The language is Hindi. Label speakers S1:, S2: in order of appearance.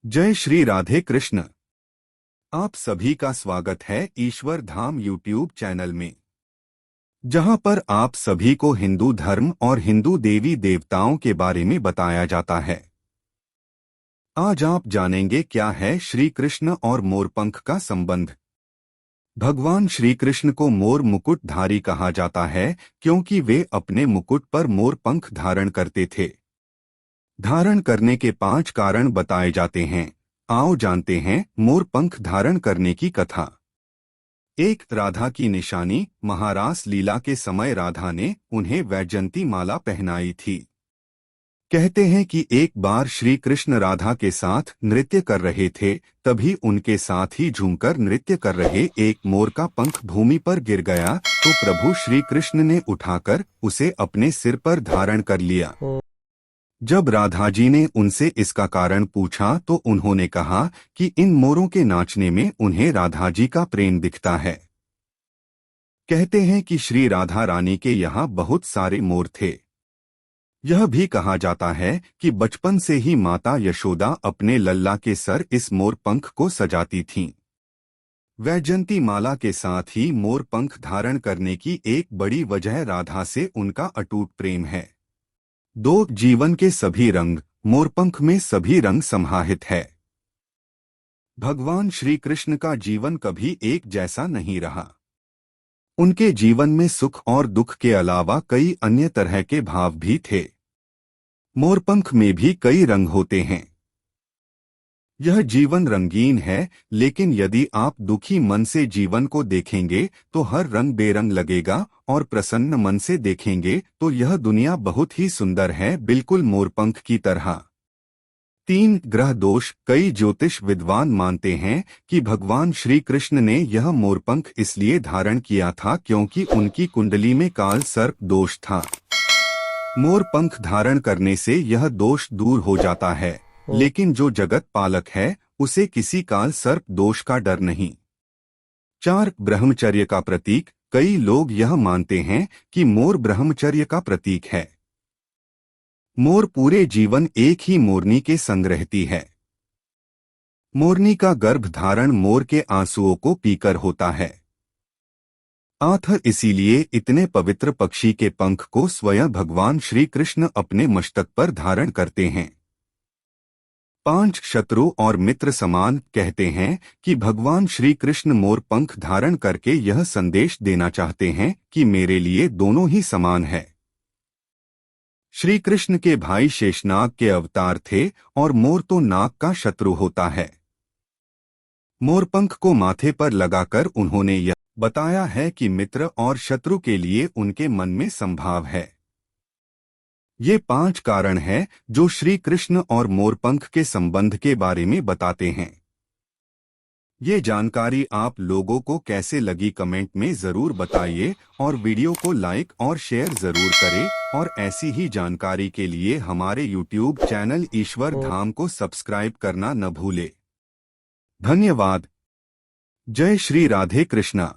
S1: जय श्री राधे कृष्ण। आप सभी का स्वागत है ईश्वर धाम यूट्यूब चैनल में, जहां पर आप सभी को हिंदू धर्म और हिंदू देवी देवताओं के बारे में बताया जाता है। आज आप जानेंगे क्या है श्री कृष्ण और मोरपंख का संबंध। भगवान श्री कृष्ण को मोर मुकुटधारी कहा जाता है क्योंकि वे अपने मुकुट पर मोरपंख धारण करते थे। धारण करने के 5 कारण बताए जाते हैं। आओ जानते हैं मोरपंख धारण करने की कथा। 1. राधा की निशानी। महारास लीला के समय राधा ने उन्हें वैजयंती माला पहनाई थी। कहते हैं कि एक बार श्री कृष्ण राधा के साथ नृत्य कर रहे थे, तभी उनके साथ ही झूमकर नृत्य कर रहे एक मोर का पंख भूमि पर गिर गया, तो प्रभु श्री कृष्ण ने उठाकर उसे अपने सिर पर धारण कर लिया। जब राधा जी ने उनसे इसका कारण पूछा तो उन्होंने कहा कि इन मोरों के नाचने में उन्हें राधा जी का प्रेम दिखता है। कहते हैं कि श्री राधा रानी के यहाँ बहुत सारे मोर थे। यह भी कहा जाता है कि बचपन से ही माता यशोदा अपने लल्ला के सर इस मोर पंख को सजाती थीं। वैजयंती माला के साथ ही मोर पंख धारण करने की एक बड़ी वजह राधा से उनका अटूट प्रेम है। 2. जीवन के सभी रंग। मोरपंख में सभी रंग समाहित है। भगवान श्री कृष्ण का जीवन कभी एक जैसा नहीं रहा। उनके जीवन में सुख और दुख के अलावा कई अन्य तरह के भाव भी थे। मोरपंख में भी कई रंग होते हैं। यह जीवन रंगीन है, लेकिन यदि आप दुखी मन से जीवन को देखेंगे तो हर रंग बेरंग लगेगा, और प्रसन्न मन से देखेंगे तो यह दुनिया बहुत ही सुंदर है, बिल्कुल मोरपंख की तरह। 3. ग्रह दोष। कई ज्योतिष विद्वान मानते हैं कि भगवान श्री कृष्ण ने यह मोरपंख इसलिए धारण किया था क्योंकि उनकी कुंडली में काल सर्प दोष था। मोरपंख धारण करने से यह दोष दूर हो जाता है, लेकिन जो जगत पालक है उसे किसी काल सर्प दोष का डर नहीं। 4. ब्रह्मचर्य का प्रतीक। कई लोग यह मानते हैं कि मोर ब्रह्मचर्य का प्रतीक है। मोर पूरे जीवन एक ही मोरनी के संग रहती है। मोरनी का गर्भ धारण मोर के आंसुओं को पीकर होता है। आखिर इसीलिए इतने पवित्र पक्षी के पंख को स्वयं भगवान श्री कृष्ण अपने मस्तक पर धारण करते हैं। 5. शत्रु और मित्र समान। कहते हैं कि भगवान श्री कृष्ण मोर पंख धारण करके यह संदेश देना चाहते हैं कि मेरे लिए दोनों ही समान है। श्री कृष्ण के भाई शेषनाग के अवतार थे और मोर तो नाग का शत्रु होता है। मोरपंख को माथे पर लगाकर उन्होंने यह बताया है कि मित्र और शत्रु के लिए उनके मन में संभाव है। ये 5 कारण हैं जो श्री कृष्ण और मोरपंख के संबंध के बारे में बताते हैं। ये जानकारी आप लोगों को कैसे लगी कमेंट में जरूर बताइए, और वीडियो को लाइक और शेयर जरूर करें, और ऐसी ही जानकारी के लिए हमारे यूट्यूब चैनल ईश्वर धाम को सब्सक्राइब करना न भूले। धन्यवाद। जय श्री राधे कृष्णा।